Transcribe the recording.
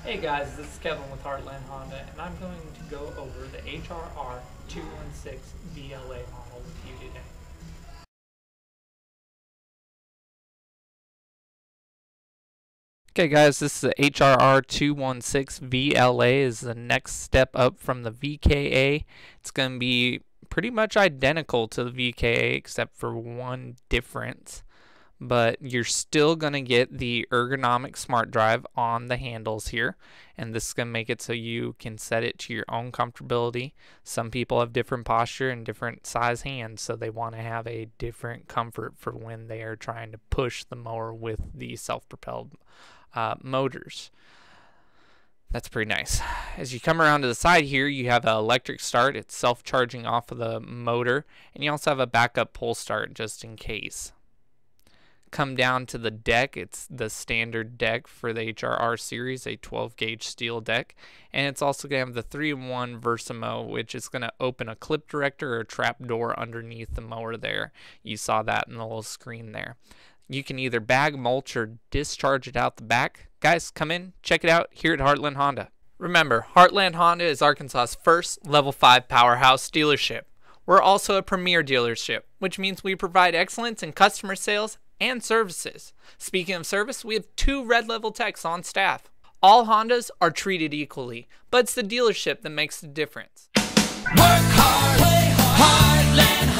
Hey guys, this is Kevin with Heartland Honda, and I'm going to go over the HRR216VLA model with you today. Okay guys, this is the HRR216VLA is the next step up from the VKA. It's going to be pretty much identical to the VKA except for one difference. But you're still going to get the ergonomic smart drive on the handles here, and this is going to make it so you can set it to your own comfortability. Some people have different posture and different size hands, so they want to have a different comfort for when they are trying to push the mower with the self-propelled motors. That's pretty nice. As you come around to the side here, you have an electric start. It's self-charging off of the motor, and you also have a backup pull start just in case. Come down to the deck. It's the standard deck for the HRR series, a 12 gauge steel deck, and it's also going to have the 3-in-1 Versamo, which is going to open a clip director or a trap door underneath the mower there. You saw that in the little screen there. You can either bag, mulch, or discharge it out the back. Guys, come in, check it out here at Heartland Honda. Remember, Heartland Honda is Arkansas's first Level 5 powerhouse dealership. We're also a premier dealership, which means we provide excellence in customer sales and services. Speaking of service, we have 2 red level techs on staff. All Hondas are treated equally, but it's the dealership that makes the difference. Work hard, play hard, Heartland